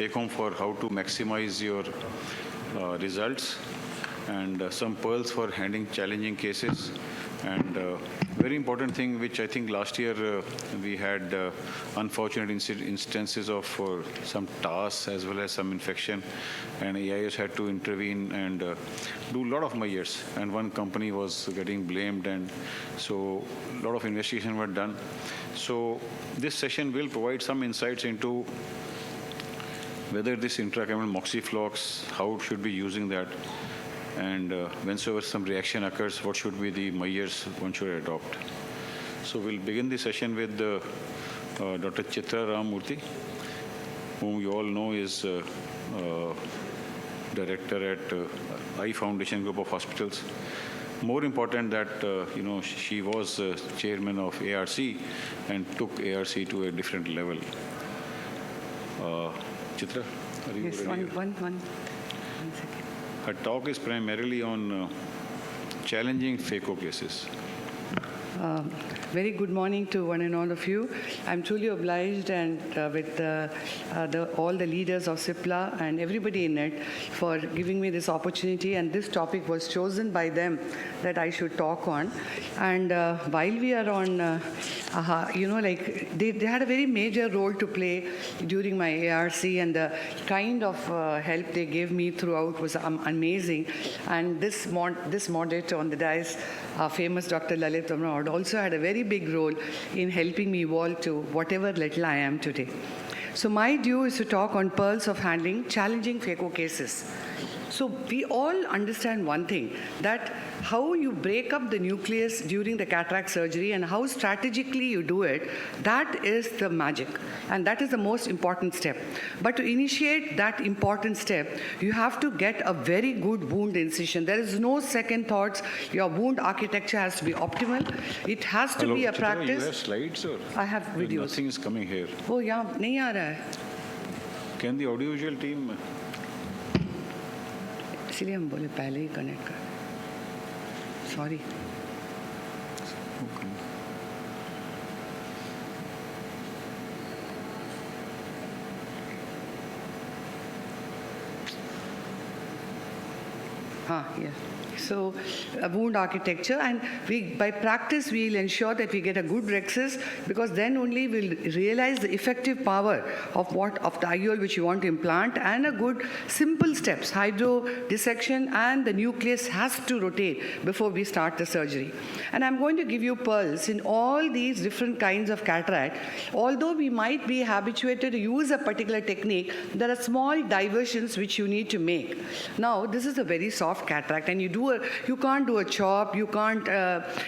take home for how to maximize your results, and some pearls for handling challenging cases. And very important thing, which I think last year we had unfortunate instances of some TAS as well as some infection, and AIS had to intervene and do a lot of measures, and one company was getting blamed, and so a lot of investigation were done. So this session will provide some insights into whether this intracameral moxiflox, how should be using that, and whensoever some reaction occurs, what should be the measures one should adopt. So we'll begin the session with Dr. Chitra Ramamurthy, whom you all know is director at Eye Foundation Group of Hospitals. More important that, she was chairman of ARC and took ARC to a different level. Chitra, are you yes, ready? One second. Her talk is primarily on challenging phaco cases. Very good morning to one and all of you. I'm truly obliged and with all the leaders of CIPLA and everybody in it for giving me this opportunity, and this topic was chosen by them that I should talk on. And while we are on, they had a very major role to play during my ARC, and the kind of help they gave me throughout was amazing. And this moderator on the dais, famous Dr. Lalit Amrod, also had a very big role in helping me evolve to whatever little I am today. So my due is to talk on pearls of handling challenging phaco cases. So we all understand one thing, that how you break up the nucleus during the cataract surgery and how strategically you do it, that is the magic. And that is the most important step. But to initiate that important step, you have to get a very good wound incision. There is no second thoughts. Your wound architecture has to be optimal. It has to be a Chitra, practice. You have slides, or? I have videos. Nothing is coming here. Oh, yeah, nahi aa raha hai. Can the audiovisual team? इसलिए हम बोले पहले ही connect कर. Sorry. हाँ, yes. So, wound architecture, and by practice we'll ensure that we get a good rhexis, because then only we'll realize the effective power of the IOL which you want to implant, and a good simple steps, hydro dissection, and the nucleus has to rotate before we start the surgery. And I'm going to give you pearls in all these different kinds of cataract. Although we might be habituated to use a particular technique, there are small diversions which you need to make. Now, this is a very soft cataract, and you can't do a chop, you can't,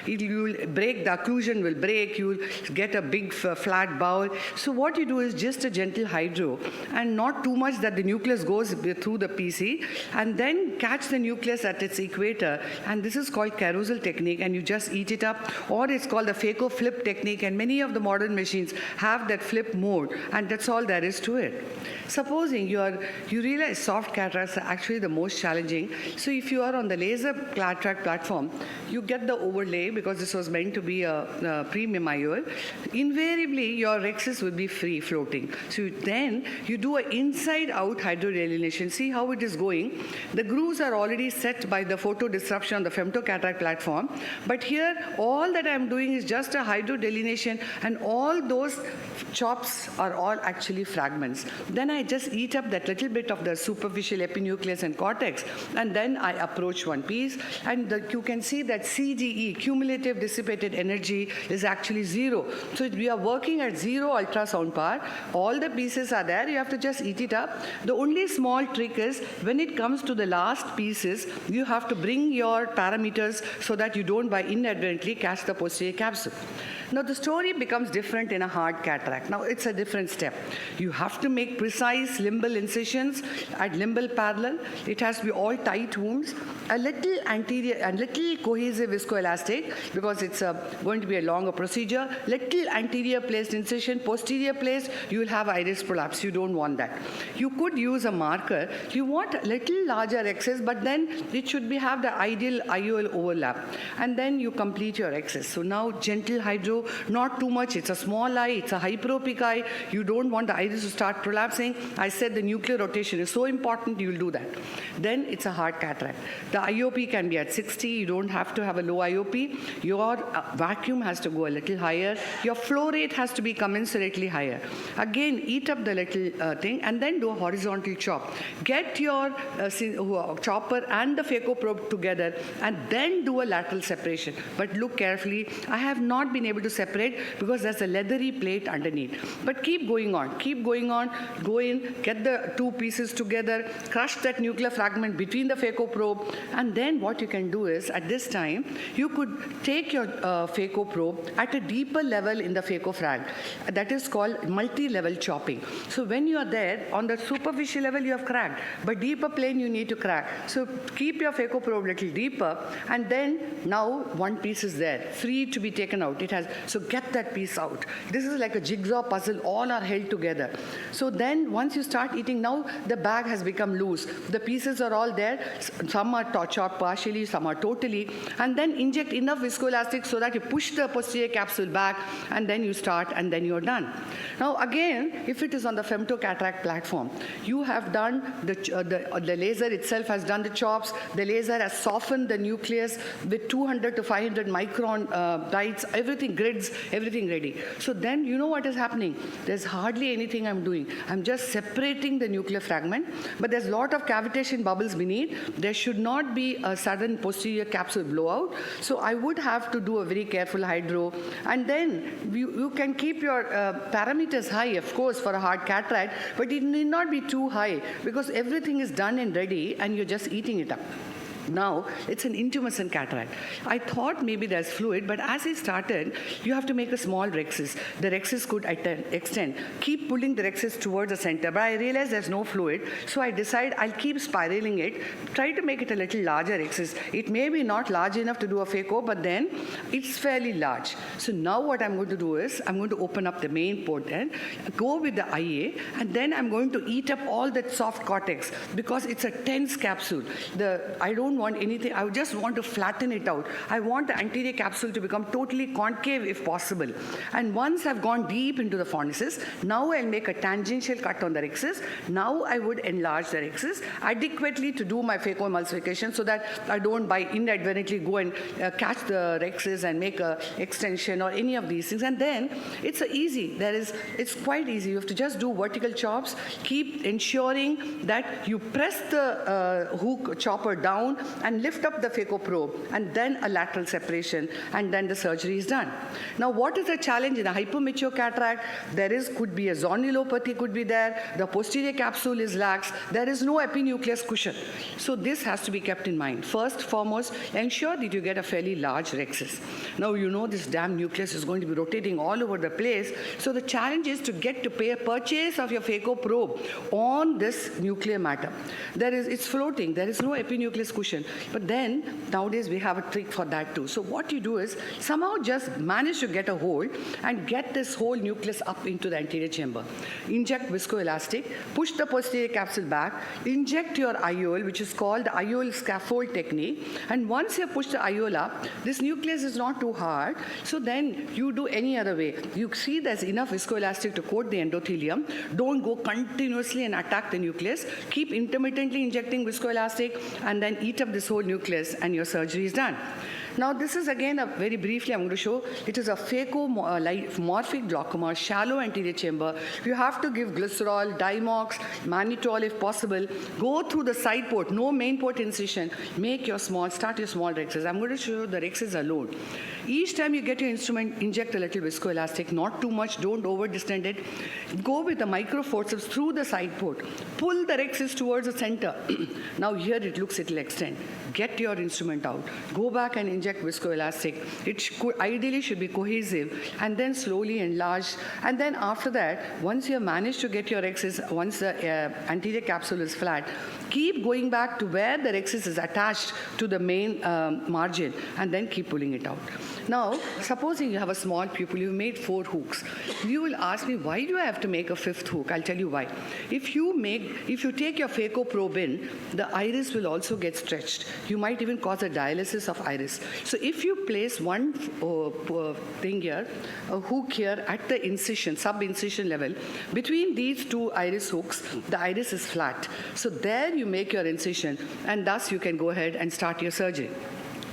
you'll break, the occlusion will break, you'll get a big flat bowl. So what you do is just a gentle hydro, and not too much that the nucleus goes through the PC, and then catch the nucleus at its equator, and this is called carousel technique, and you just eat it up, or it's called the phaco flip technique, and many of the modern machines have that flip mode, and that's all there is to it. Supposing you realize soft cataracts are actually the most challenging. So if you are on the laser cataract platform, you get the overlay, because this was meant to be a premium IOL. Invariably, your rhexis will be free floating. So then you do an inside-out hydrodelineation. See how it is going. The grooves are already set by the photo disruption on the femtocataract platform. But here, all that I'm doing is just a hydrodelineation, and all those chops are all actually fragments. Then I just eat up that little bit of the superficial epinucleus and cortex, and then I approach one piece, and you can see that CDE, cumulative dissipated energy, is actually 0. So we are working at 0 ultrasound power. All the pieces are there. You have to just eat it up. The only small trick is, when it comes to the last pieces, you have to bring your parameters so that you don't by inadvertently catch the posterior capsule. Now, the story becomes different in a hard cataract. Now, it's a different step. You have to make precise limbal incisions at limbal parallel. It has to be all tight wounds. A little little anterior and little cohesive viscoelastic, because it's going to be a longer procedure. Little anterior placed incision, posterior placed, you will have iris prolapse. You don't want that. You could use a marker. You want a little larger excess, but then it should have the ideal IOL overlap. And then you complete your excess. So now gentle hydro, not too much. It's a small eye, it's a hyperopic eye. You don't want the iris to start prolapsing. I said the nuclear rotation is so important, you will do that. Then it's a hard cataract. The IOP can be at 60. You don't have to have a low IOP. Your vacuum has to go a little higher. Your flow rate has to be commensurately higher. Again, eat up the little thing and then do a horizontal chop. Get your chopper and the phaco probe together and then do a lateral separation. But look carefully. I have not been able to separate because there's a leathery plate underneath. But keep going on. Keep going on. Go in, get the two pieces together, crush that nuclear fragment between the phaco probe, and then what you can do is, at this time, you could take your phaco probe at a deeper level in the phaco frag. That is called multi-level chopping. So when you are there, on the superficial level you have cracked, but deeper plane you need to crack. So keep your phaco probe a little deeper, and then now one piece is there, free to be taken out. So get that piece out. This is like a jigsaw puzzle, all are held together. So then once you start eating, now the bag has become loose. The pieces are all there. Some are chopped partially, some are totally. And then inject enough viscoelastic so that you push the posterior capsule back, and then you start, and then you're done. Now again, if it is on the femtocataract platform, you have done the laser itself has done the chops. The laser has softened the nucleus with 200 to 500 micron bites, everything, grids, everything ready. So then you know what is happening. There's hardly anything I'm doing. I'm just separating the nuclear fragment, but there's a lot of cavitation bubbles beneath. There should not be a sudden posterior capsule blowout. So I would have to do a very careful hydro. And then you can keep your parameters high, of course, for a hard cataract, but it need not be too high because everything is done and ready and you're just eating it up. Now, it's an intumescent cataract. I thought maybe there's fluid, but as I started, you have to make a small rhexis. The rhexis could extend. Keep pulling the rhexis towards the center, but I realized there's no fluid, so I decide I'll keep spiraling it, try to make it a little larger rhexis. It may be not large enough to do a phaco, but then it's fairly large. So now what I'm going to do is, I'm going to open up the main port and go with the IA, and then I'm going to eat up all that soft cortex, because it's a tense capsule. I don't want anything, I just want to flatten it out. I want the anterior capsule to become totally concave if possible. And once I've gone deep into the fornices, now I'll make a tangential cut on the rhexis. Now I would enlarge the rhexis adequately to do my phacoemulsification so that I don't by inadvertently go and catch the rhexis and make an extension or any of these things. And then it's easy. It's quite easy. You have to just do vertical chops. Keep ensuring that you press the hook chopper down and lift up the phaco probe, and then a lateral separation, and then the surgery is done. Now, what is the challenge in a hypermature cataract? Could be a zonulopathy could be there, the posterior capsule is lax, there is no epinucleus cushion. So this has to be kept in mind. First, foremost, ensure that you get a fairly large rhexis. Now, you know this damn nucleus is going to be rotating all over the place, so the challenge is to get to purchase of your phaco probe on this nuclear matter. It's floating, there is no epinucleus cushion. But then, nowadays, we have a trick for that too. So what you do is, somehow just manage to get a hold and get this whole nucleus up into the anterior chamber. Inject viscoelastic, push the posterior capsule back, inject your IOL, which is called the IOL scaffold technique. And once you push the IOL up, this nucleus is not too hard. So then you do any other way. You see there's enough viscoelastic to coat the endothelium. Don't go continuously and attack the nucleus. Keep intermittently injecting viscoelastic and then eat up this whole nucleus, and your surgery is done. Now, this is again, very briefly, I'm going to show, it is a phacomorphic glaucoma, shallow anterior chamber. You have to give glycerol, Dimox, mannitol if possible. Go through the side port, no main port incision. Start your small rhexis. I'm going to show you the rhexis alone. Each time you get your instrument, inject a little viscoelastic, not too much, don't over distend it. Go with the micro forceps through the side port. Pull the rexus towards the center. Now here it looks it will extend. Get your instrument out. Go back and inject viscoelastic. It ideally should be cohesive, and then slowly enlarge. And then after that, once you have managed to get your rexus, once the anterior capsule is flat, keep going back to where the rexus is attached to the main margin, and then keep pulling it out. Now, supposing you have a small pupil, you've made 4 hooks. You will ask me, why do I have to make a 5th hook? I'll tell you why. If you take your phaco probe in, the iris will also get stretched. You might even cause a dialysis of iris. So if you place one thing here, a hook here at the incision, sub-incision level, between these 2 iris hooks, the iris is flat. So there you make your incision, and thus you can go ahead and start your surgery.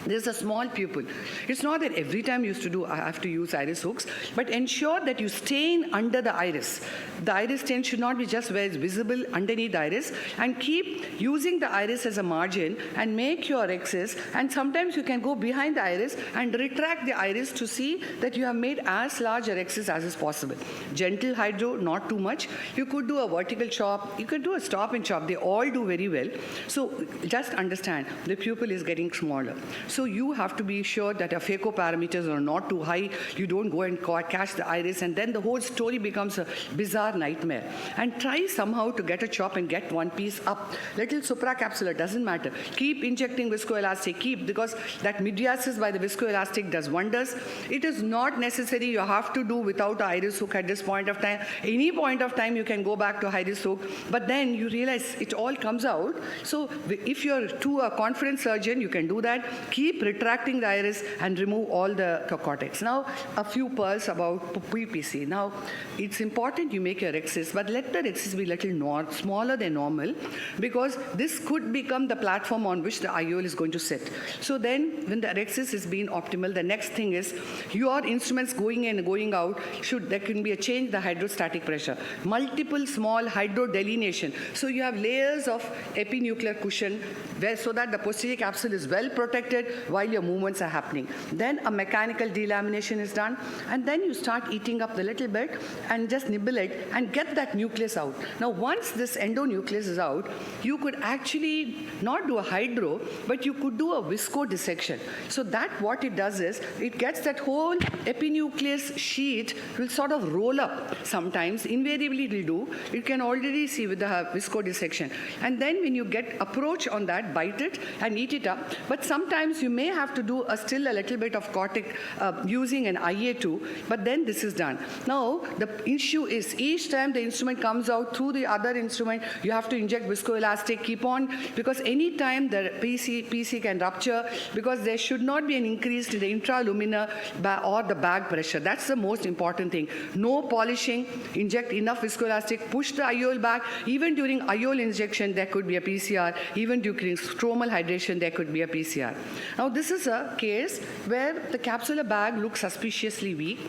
There's a small pupil. It's not that every time you have to use iris hooks, but ensure that you stain under the iris. The iris stain should not be just where it's visible underneath the iris, and keep using the iris as a margin and make your rexus, and sometimes you can go behind the iris and retract the iris to see that you have made as large a rexus as is possible. Gentle hydro, not too much. You could do a vertical chop, you could do a stop and chop. They all do very well. So just understand, the pupil is getting smaller. So you have to be sure that your phaco parameters are not too high. You don't go and catch the iris, and then the whole story becomes a bizarre nightmare. And try somehow to get a chop and get one piece up. Little supracapsular, doesn't matter. Keep injecting viscoelastic, because that mydriasis by the viscoelastic does wonders. It is not necessary you have to do without iris hook at this point of time. Any point of time you can go back to iris hook, but then you realize it all comes out. So if you're a confident surgeon, you can do that. Keep retracting the iris and remove all the cortex. Now, a few pearls about PPC. Now, it's important you make your rexus, but let the rexus be a little smaller than normal, because this could become the platform on which the IOL is going to sit. So then, when the rexus is being optimal, the next thing is your instruments going in and going out, there can be a change in the hydrostatic pressure. Multiple small hydrodelineation. So you have layers of epinuclear cushion so that the posterior capsule is well protected while your movements are happening. Then a mechanical delamination is done, and then you start eating up the little bit and just nibble it and get that nucleus out. Now, once this endonucleus is out, you could actually not do a hydro, but you could do a visco-dissection. So that what it does is, it gets that whole epinucleus sheet will sort of roll up sometimes. Invariably it will do. You can already see with the visco-dissection. And then when you get approach on that, bite it and eat it up. But sometimes you may have to do still a little bit of cortic using an IA2, but then this is done. Now, the issue is each time the instrument comes out through the other instrument, you have to inject viscoelastic, keep on, because any time the PC can rupture, because there should not be an increase in the intraluminar or the bag pressure. That's the most important thing. No polishing, inject enough viscoelastic, push the IOL back. Even during IOL injection, there could be a PCR. Even during stromal hydration, there could be a PCR. Now, this is a case where the capsular bag looks suspiciously weak.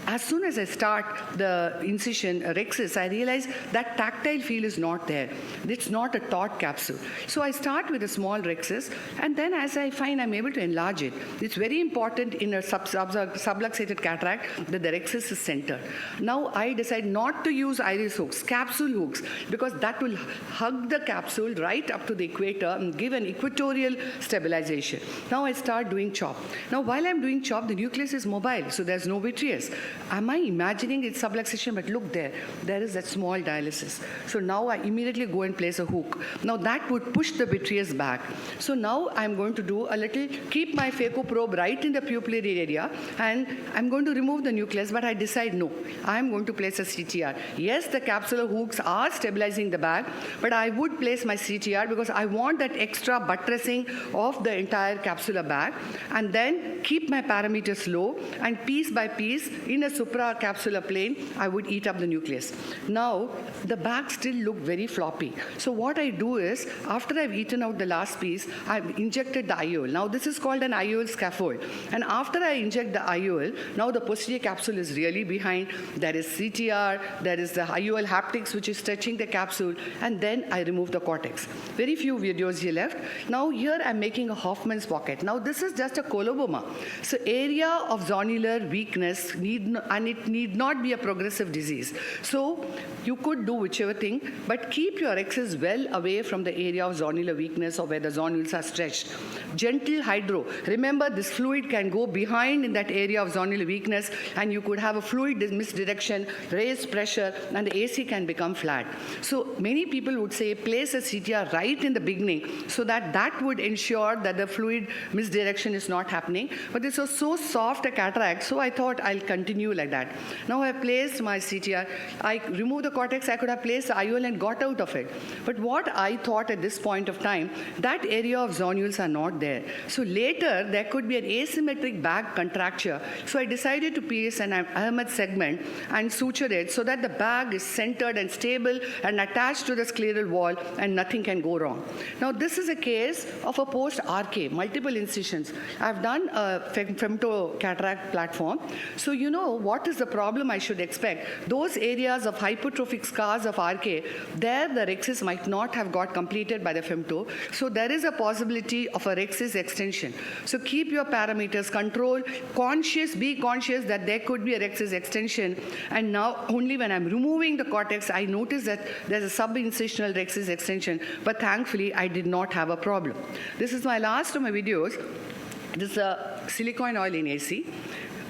As soon as I start the incision rexus, I realize that tactile feel is not there. It's not a taut capsule. So I start with a small rexus, and then as I find I'm able to enlarge it. It's very important in a subluxated cataract that the rexus is centered. Now I decide not to use iris hooks, capsule hooks, because that will hug the capsule right up to the equator and give an equatorial stabilization. Now I start doing chop. Now while I'm doing chop, the nucleus is mobile, so there's no vitreous. Am I imagining it's subluxation? But look there is that small dialysis. So now I immediately go and place a hook. Now that would push the vitreous back. So now I'm going to do a little, keep my phaco probe right in the pupillary area, and I'm going to remove the nucleus, but I decide no, I'm going to place a CTR. Yes, the capsular hooks are stabilizing the bag, but I would place my CTR because I want that extra buttressing of the entire capsular bag, and then keep my parameters low, and piece by piece, in in a supracapsular plane, I would eat up the nucleus. Now, the bag still look very floppy. So what I do is, after I've eaten out the last piece, I've injected the IOL. Now, this is called an IOL scaffold. And after I inject the IOL, now the posterior capsule is really behind. There is CTR, there is the IOL haptics, which is stretching the capsule, and then I remove the cortex. Very few videos here left. Now, here I'm making a Hoffman's pocket. Now, this is just a coloboma. So, area of zonular weakness, and it need not be a progressive disease. So, you could do whichever thing, but keep your rexes well away from the area of zonular weakness or where the zonules are stretched. Gentle hydro. Remember, this fluid can go behind in that area of zonular weakness, and you could have a fluid misdirection, raised pressure, and the AC can become flat. So many people would say place a CTR right in the beginning so that would ensure that the fluid misdirection is not happening. But this was so soft a cataract, so I thought I'll continue like that. Now I placed my CTR. I removed the cortex. I could have placed the IOL and got out of it. But what I thought at this point of time, that area of zonules are not there. So later, there could be an asymmetric bag contracture. So I decided to pierce an Ahmed segment and suture it so that the bag is centered and stable and attached to the scleral wall and nothing can go wrong. Now, this is a case of a post-RK, multiple incisions. I've done a femtocataract platform. So you know what is the problem I should expect. Those areas of hypertrophic scars of RK, there the rexis might not have got completed by the femto. So there is a possibility of a rexis extension. So keep your parameters controlled, be conscious that there could be a rexis extension. And now only when I'm removing the cortex, I notice that there's a subincisional rexis extension. But thankfully, I did not have a problem. This is my last of my videos. This is a silicone oil in AC.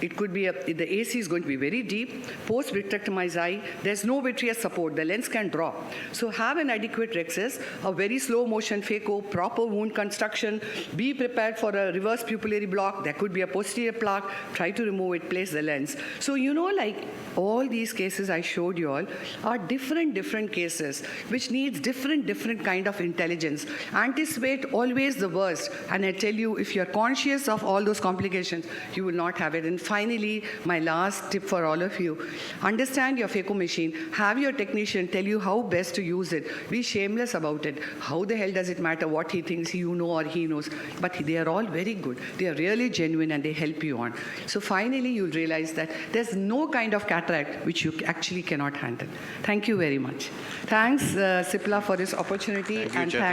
It could be, the AC is going to be very deep, post-vitrectomized eye, there's no vitreous support, the lens can drop. So have an adequate rexis, a very slow motion phaco, proper wound construction, be prepared for a reverse pupillary block, there could be a posterior plaque, try to remove it, place the lens. So you know, like all these cases I showed you all are different cases, which needs different kind of intelligence. Anticipate always the worst, and I tell you, if you're conscious of all those complications, you will not have it. And finally, my last tip for all of you, understand your phaco machine, have your technician tell you how best to use it. Be shameless about it. How the hell does it matter what he thinks you know or he knows? But they are all very good. They are really genuine and they help you on. So finally, you'll realize that there's no kind of cataract which you actually cannot handle. Thank you very much. Thanks, Sipla, for this opportunity. Thank you, and